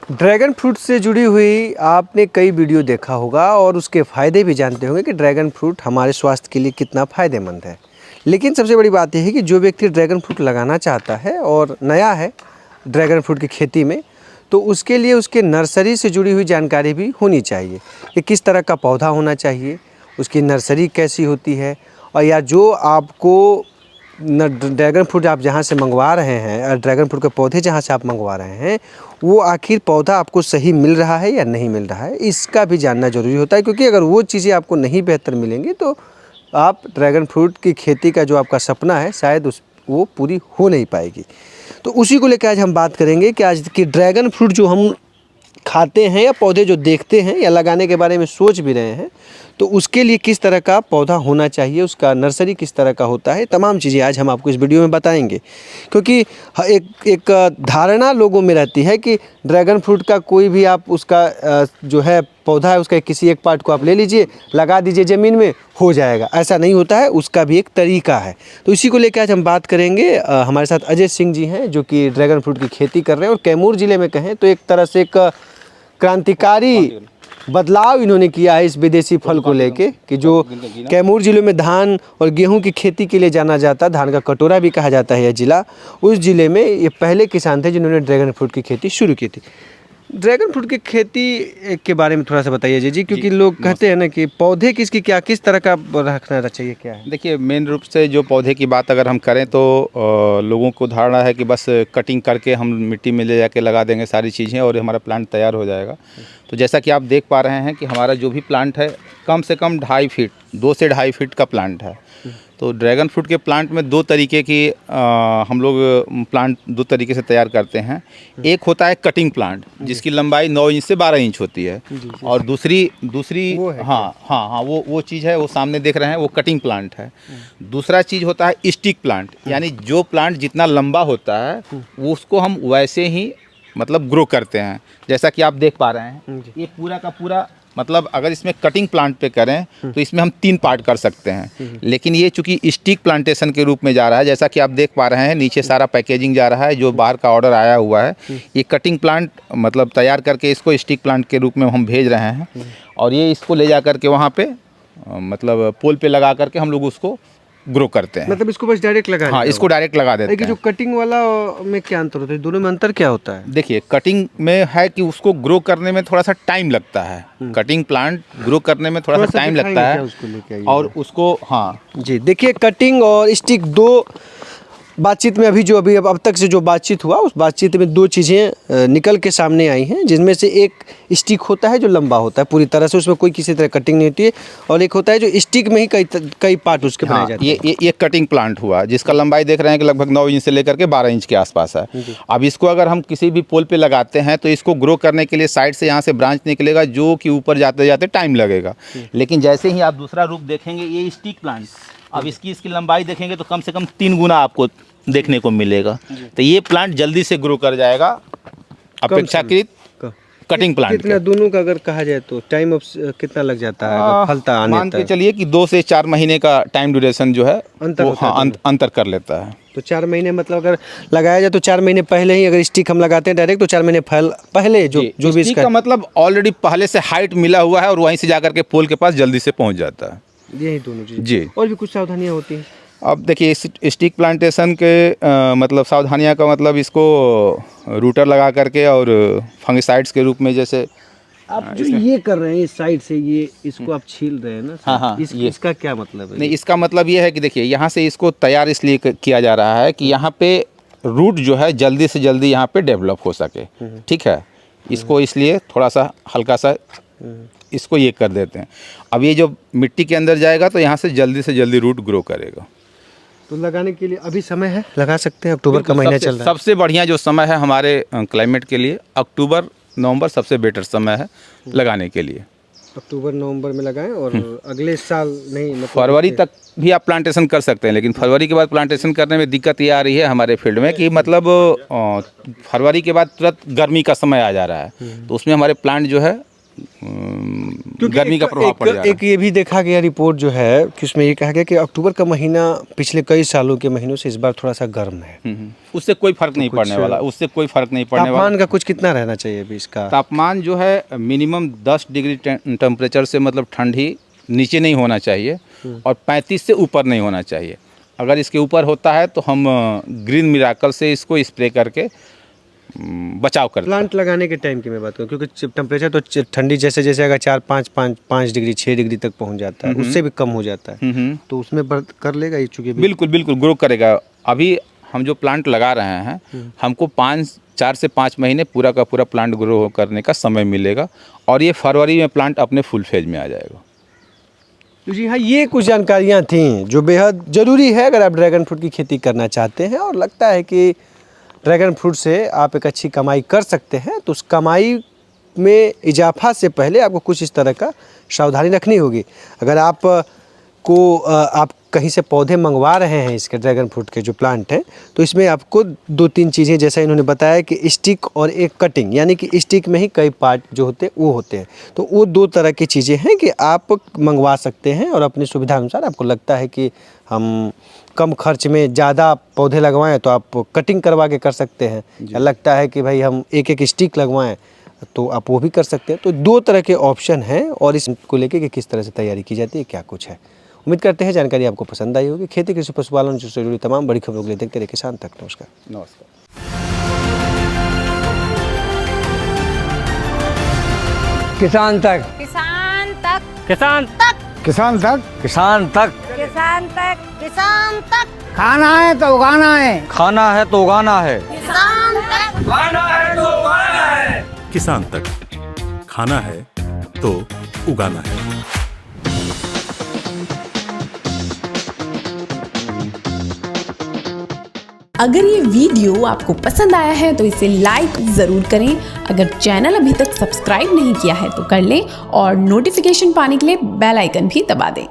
Dragon fruit से जुड़ी हुई आपने कई वीडियो देखा होगा और उसके फ़ायदे भी जानते होंगे कि ड्रैगन फ्रूट हमारे स्वास्थ्य के लिए कितना फ़ायदेमंद है। लेकिन सबसे बड़ी बात यह है कि जो व्यक्ति ड्रैगन फ्रूट लगाना चाहता है और नया है ड्रैगन फ्रूट की खेती में, तो उसके लिए उसके नर्सरी से जुड़ी हुई जानकारी भी होनी चाहिए कि किस तरह का पौधा होना चाहिए, उसकी नर्सरी कैसी होती है, और या जो आपको ड्रैगन फ्रूट आप जहाँ से मंगवा रहे हैं, ड्रैगन फ्रूट के पौधे जहाँ से आप मंगवा रहे हैं, वो आखिर पौधा आपको सही मिल रहा है या नहीं मिल रहा है, इसका भी जानना ज़रूरी होता है। क्योंकि अगर वो चीज़ें आपको नहीं बेहतर मिलेंगी तो आप ड्रैगन फ्रूट की खेती का जो आपका सपना है शायद वो पूरी हो नहीं पाएगी। तो उसी को लेकर आज हम बात करेंगे कि आज की ड्रैगन फ्रूट जो हम खाते हैं या पौधे जो देखते हैं या लगाने के बारे में सोच भी रहे हैं, तो उसके लिए किस तरह का पौधा होना चाहिए, उसका नर्सरी किस तरह का होता है, तमाम चीज़ें आज हम आपको इस वीडियो में बताएंगे। क्योंकि एक धारणा लोगों में रहती है कि ड्रैगन फ्रूट का कोई भी आप उसका जो है पौधा है, उसका किसी एक पार्ट को आप ले लीजिए, लगा दीजिए ज़मीन में, हो जाएगा। ऐसा नहीं होता है, उसका भी एक तरीका है। तो इसी को लेकर आज हम बात करेंगे। हमारे साथ अजय सिंह जी हैं जो कि ड्रैगन फ्रूट की खेती कर रहे हैं और कैमूर ज़िले में कहें तो एक तरह से एक क्रांतिकारी बदलाव इन्होंने किया है इस विदेशी फल को लेके, कि जो कैमूर ज़िले में धान और गेहूं की खेती के लिए जाना जाता है, धान का कटोरा भी कहा जाता है यह ज़िला, उस ज़िले में ये पहले किसान थे जिन्होंने ड्रैगन फ्रूट की खेती शुरू की थी। ड्रैगन फ्रूट की खेती के बारे में थोड़ा सा बताइए जी, क्योंकि लोग कहते हैं ना कि पौधे किस तरह का रखना चाहिए, क्या है? देखिए, मेन रूप से जो पौधे की बात अगर हम करें तो लोगों को धारणा है कि बस कटिंग करके हम मिट्टी में ले जाके लगा देंगे सारी चीज़ें और हमारा प्लांट तैयार हो जाएगा। तो जैसा कि आप देख पा रहे हैं कि हमारा जो भी प्लांट है कम से कम 2.5 फीट, 2 से 2.5 फीट का प्लांट है। तो ड्रैगन फ्रूट के प्लांट में दो तरीके की हम लोग प्लांट दो तरीके से तैयार करते हैं। एक होता है कटिंग प्लांट जिसकी लंबाई 9 इंच से 12 इंच होती है, और दूसरी हाँ वो चीज़ है, वो सामने देख रहे हैं, वो कटिंग प्लांट है। दूसरा चीज़ होता है स्टिक प्लांट, यानी जो प्लांट जितना लंबा होता है वो उसको हम वैसे ही मतलब ग्रो करते हैं। जैसा कि आप देख पा रहे हैं ये पूरा का पूरा, मतलब अगर इसमें कटिंग प्लांट पे करें तो इसमें हम 3 पार्ट कर सकते हैं, लेकिन ये चूंकि स्टिक प्लांटेशन के रूप में जा रहा है, जैसा कि आप देख पा रहे हैं नीचे सारा पैकेजिंग जा रहा है, जो बाहर का ऑर्डर आया हुआ है, ये कटिंग प्लांट मतलब तैयार करके इसको स्टिक प्लांट के रूप में हम भेज रहे हैं, और ये इसको ले जा करके वहाँ पे मतलब पोल पे लगा करके हम लोग उसको ग्रो करते हैं। मतलब इसको बस डायरेक्ट लगा? हाँ, इसको डायरेक्ट लगा देते हैं। जो कटिंग वाला में क्या अंतर होता है, दोनों में अंतर क्या होता है? देखिए, कटिंग में है कि उसको ग्रो करने में थोड़ा सा टाइम लगता है, कटिंग प्लांट ग्रो करने में थोड़ा सा टाइम लगता है उसको और उसको हाँ जी। देखिए, कटिंग और स्टिक दो बातचीत में अभी अब तक से जो बातचीत हुआ, उस बातचीत में दो चीज़ें निकल के सामने आई हैं, जिनमें से एक स्टिक होता है जो लंबा होता है पूरी तरह से, उसमें कोई किसी तरह कटिंग नहीं होती है, और एक होता है जो स्टिक में ही कई पार्ट उसके बनाए जाते हैं। ये कटिंग प्लांट हुआ जिसका लंबाई देख रहे हैं कि लगभग 9 इंच से लेकर के 12 इंच के आसपास है। अब इसको अगर हम किसी भी पोल पे लगाते हैं तो इसको ग्रो करने के लिए साइड से यहाँ से ब्रांच निकलेगा जो कि ऊपर जाते जाते टाइम लगेगा, लेकिन जैसे ही आप दूसरा रूप देखेंगे ये स्टिक प्लांट, अब इसकी लंबाई देखेंगे तो कम से कम 3 गुना आपको देखने को मिलेगा। तो ये प्लांट जल्दी से ग्रो कर जाएगा अपेक्षाकृत कटिंग प्लांट। कितना दोनों का अगर कहा जाए तो टाइम कितना लग जाता है फलता आने? मान के चलिए कि 2 से 4 महीने का टाइम ड्यूरेशन जो है अंतर कर लेता है। तो 4 महीने मतलब अगर लगाया जाए तो 4 महीने पहले ही, अगर स्टिक हम लगाते हैं डायरेक्ट, तो 4 महीने पहले जो भी इसका का मतलब ऑलरेडी पहले से हाइट मिला हुआ है और वहीं से जाकर के पोल के पास जल्दी से पहुँच जाता है। यही दोनों चीज़ जी। और भी कुछ सावधानियाँ होती हैं? अब देखिए, स्टिक प्लांटेशन के मतलब सावधानियां का मतलब इसको रूटर लगा करके और फंगिसाइड्स के रूप में, जैसे आप जो ये कर रहे हैं इस साइड से, ये इसको आप छील रहे हैं ना? हाँ, इसका क्या मतलब है? नहीं, इसका मतलब ये है कि देखिए, यहाँ से इसको तैयार इसलिए किया जा रहा है कि यहाँ पे रूट जो है जल्दी से जल्दी यहाँ पे डेवलप हो सके। ठीक है, इसको इसलिए थोड़ा सा हल्का सा इसको ये कर देते हैं। अब ये जो मिट्टी के अंदर जाएगा तो यहाँ से जल्दी रूट ग्रो करेगा। तो लगाने के लिए अभी समय है, लगा सकते हैं, अक्टूबर का महीना चल रहा है। सबसे बढ़िया जो समय है हमारे क्लाइमेट के लिए अक्टूबर नवंबर सबसे बेटर समय है लगाने के लिए। अक्टूबर नवंबर में लगाएं और अगले साल नहीं, मतलब फरवरी तक भी आप प्लांटेशन कर सकते हैं, लेकिन फरवरी के बाद प्लांटेशन करने में दिक्कत ये आ रही है हमारे फील्ड में कि मतलब फरवरी के बाद तुरंत गर्मी का समय आ जा रहा है, तो उसमें हमारे प्लांट जो है गर्मी का प्रभाव पड़ जाएगा। एक ये भी देखा गया रिपोर्ट जो है कि उसमें ये कहा गया कि अक्टूबर का महीना पिछले कई सालों के महीनों से इस बार थोड़ा सा गर्म है। उससे कोई फर्क नहीं पड़ने वाला, उससे कोई फर्क नहीं पड़ने वाला। तापमान का कुछ कितना रहना चाहिए अभी इसका? तापमान जो है मिनिमम 10 डिग्री टेम्परेचर से मतलब ठंडी नीचे नहीं होना चाहिए और 35 से ऊपर नहीं होना चाहिए। अगर इसके ऊपर होता है तो हम ग्रीन मिराकल से इसको स्प्रे करके बचाव करते हैं। प्लांट लगाने के टाइम की मैं बात करूँ, क्योंकि टेम्परेचर तो ठंडी जैसे जैसे अगर 4-5 डिग्री 6 डिग्री तक पहुंच जाता है, उससे भी कम हो जाता है, तो उसमें कर लेगा ये? चूँकि बिल्कुल बिल्कुल ग्रो करेगा। अभी हम जो प्लांट लगा रहे हैं हमको 4 से 5 महीने पूरा का पूरा प्लांट ग्रो करने का समय मिलेगा और ये फरवरी में प्लांट अपने फुल फेज में आ जाएगा। तो जी हाँ, ये कुछ जानकारियाँ थीं जो बेहद ज़रूरी है अगर आप ड्रैगन फ्रूट की खेती करना चाहते हैं और लगता है कि ड्रैगन फ्रूट से आप एक अच्छी कमाई कर सकते हैं, तो उस कमाई में इजाफा से पहले आपको कुछ इस तरह का सावधानी रखनी होगी। अगर आप कहीं से पौधे मंगवा रहे हैं इसके ड्रैगन फ्रूट के जो प्लांट हैं, तो इसमें आपको 2-3 चीज़ें, जैसा इन्होंने बताया कि स्टिक और एक कटिंग, यानी कि स्टिक में ही कई पार्ट जो होते हैं वो होते हैं, तो वो 2 तरह की चीज़ें हैं कि आप मंगवा सकते हैं और अपनी सुविधा अनुसार आपको लगता है कि हम कम खर्च में ज़्यादा पौधे लगवाएं तो आप कटिंग करवा के कर सकते हैं, या लगता है कि भाई हम एक स्टिक लगवाएं तो आप वो भी कर सकते हैं। तो 2 तरह के ऑप्शन हैं और इसको लेके कि किस तरह से तैयारी की जाती है, क्या कुछ है। उम्मीद करते हैं जानकारी आपको पसंद आई होगी। खेती कृषि पशुपालन से जुड़ी तमाम बड़ी खबरों के लिए देखते रहिए किसान तक। नमस्कार। किसान तक, किसान तक, किसान तक, किसान तक, किसान तक, किसान तक, किसान तक, खाना है तो उगाना है, खाना है तो उगाना है, किसान तक, किसान तक, खाना है तो उगाना है। अगर ये वीडियो आपको पसंद आया है तो इसे लाइक ज़रूर करें। अगर चैनल अभी तक सब्सक्राइब नहीं किया है तो कर लें और नोटिफिकेशन पाने के लिए बेल आइकन भी दबा दें।